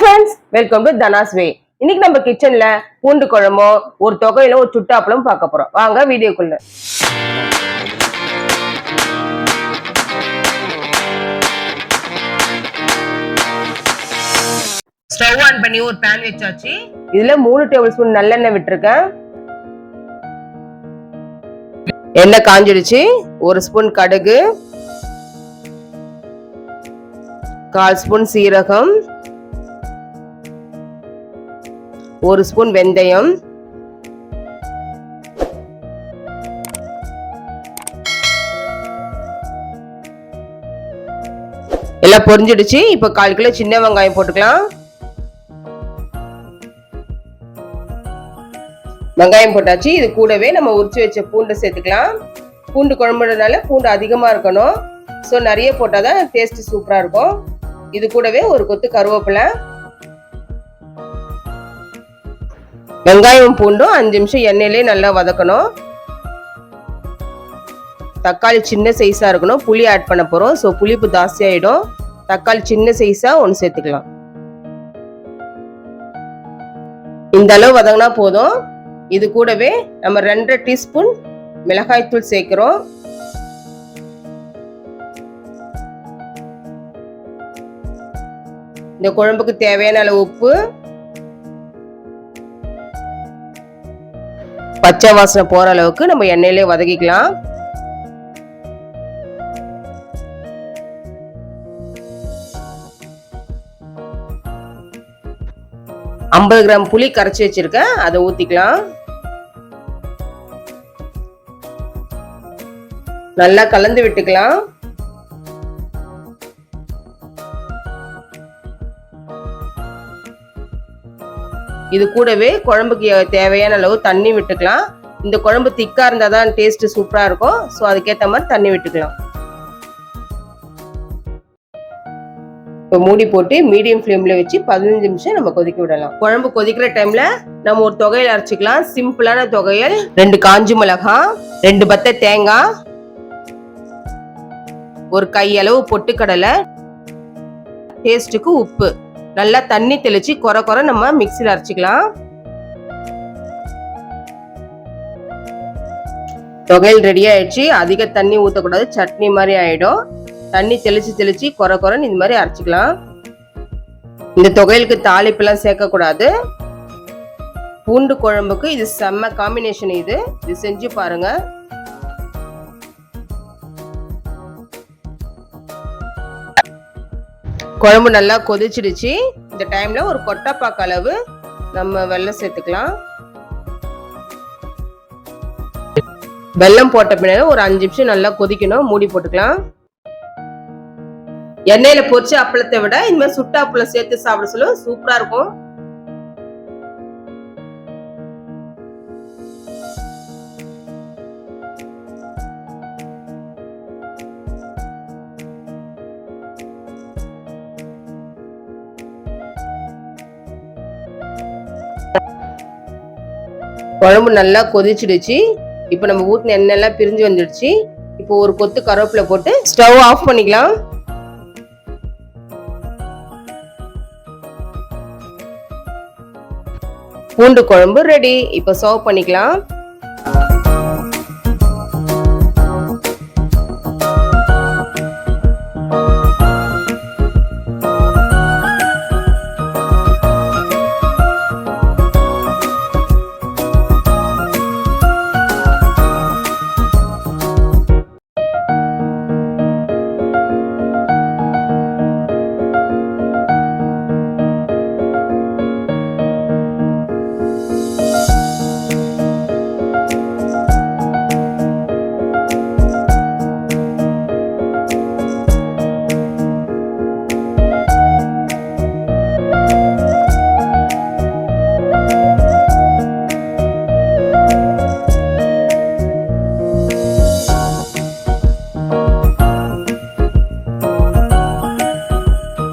friends, welcome to Dhana's Way. இன்னைக்கு நம்ம கிச்சன்ல பூண்டு குழம்போ ஒரு தொகையில ஒரு சுட்டாப்பளம் பார்க்க போறோம். வாங்க வீடியோக்குள்ள. ஸ்டவ் ஆன் பண்ணி ஒரு pan வச்சாச்சு. இதுல 3 டேபிள் ஸ்பூன் நல்லெண்ணெய் விட்டுருக்கேன். எண்ணெய் காஞ்சிடுச்சு. 1 ஸ்பூன் கடுகு, 1/4 ஸ்பூன் சீரகம், 1 ஸ்பூன் வெந்தயம், எல்லாம் பொரிஞ்சிடுச்சு. இப்ப 1/4 கிலோ சின்ன வெங்காயம் போட்டுக்கலாம். வெங்காயம் போட்டாச்சு. இது கூடவே நம்ம உரிச்சு வச்ச பூண்டை சேர்த்துக்கலாம். பூண்டு குழம்புனால பூண்டு அதிகமா இருக்கணும். ஸோ நிறைய போட்டாதான் டேஸ்ட் சூப்பரா இருக்கும். இது கூடவே ஒரு கொத்து கருவேப்பிலை. வெங்காயம் பூண்டும் 5 நிமிஷம் எண்ணெயிலே நல்லா வதக்கணும். தக்காளி சின்ன சைஸா இருக்கணும். புளி ஆட் பண்ண போறோம். ஸோ புளிப்பு ஜாஸ்தி ஆயிடும். தக்காளி சின்ன சைஸா ஒன்று சேர்த்துக்கலாம். இந்த அளவு வதங்கினா போதும். இது கூடவே நம்ம 2.5 டீஸ்பூன் மிளகாய் தூள் சேர்க்கிறோம். இந்த குழம்புக்கு தேவையான அளவு உப்பு, பச்சை வாசனை போற அளவுக்கு நம்ம எண்ணெயிலே வதக்கிக்கலாம். ஐம்பது கிராம் புளி கரைச்சி வச்சிருக்கேன், அதை ஊத்திக்கலாம். நல்லா கலந்து விட்டுக்கலாம். இது கூடவே குழம்புக்கு தேவையான அளவு தண்ணி விட்டுக்கலாம். இந்த குழம்பு திக்கா இருந்தாதான் டேஸ்ட் சூப்பரா இருக்கும். ஸோ அதுக்கேற்ற மாதிரி தண்ணி விட்டுக்கலாம். இப்போ மூடி போட்டு மீடியம் ஃப்ளேம்ல வச்சு 15 நிமிஷம் நம்ம கொதிக்க விடலாம். குழம்பு கொதிக்கிற டைம்ல நம்ம ஒரு தொகையில் அரைச்சிக்கலாம். சிம்பிளான தொகையில் 2 காஞ்ச மிளகாய், 2 பத்தை தேங்காய், ஒரு கையளவு பொட்டுக்கடலை, டேஸ்ட்டுக்கு உப்பு, நல்லா தண்ணி தெளிச்சு கொர நம்ம மிக்சில அரைச்சிக்கலாம். தொகையில் ரெடி ஆயிடுச்சு. அதிக தண்ணி ஊற்றக்கூடாது, சட்னி மாதிரி ஆயிடும். தண்ணி தெளிச்சு கொரன்னு இந்த மாதிரி அரைச்சிக்கலாம். இந்த தொகையிலுக்கு தாளிப்பெல்லாம் சேர்க்கக்கூடாது. பூண்டு குழம்புக்கு இது செம்ம காம்பினேஷன். இது செஞ்சு பாருங்க. குழம்பு நல்லா கொதிச்சிடுச்சு. இந்த டைம்ல ஒரு கொட்டைப்பாக்கு அளவு நம்ம வெல்லம் சேர்த்துக்கலாம். வெல்லம் போட்ட பின்னாடி ஒரு 5 நிமிஷம் நல்லா கொதிக்கணும். மூடி போட்டுக்கலாம். எண்ணெயில பொரிச்சு அப்பளத்தை விட இந்த மாதிரி சுட்ட அப்பளம் சேர்த்து சாப்பிட சொல்ல சூப்பரா இருக்கும். குழம்பு நல்லா கொதிச்சிடுச்சு. இப்போ நம்ம ஊத்தின எண்ணெய் எல்லாம் பிரிஞ்சு வந்துடுச்சு. இப்போ ஒரு கொத்து கருவேப்பிலை போட்டு ஸ்டவ் ஆஃப் பண்ணிக்கலாம். பூண்டு குழம்பு ரெடி. இப்போ சர்வ் பண்ணிக்கலாம்.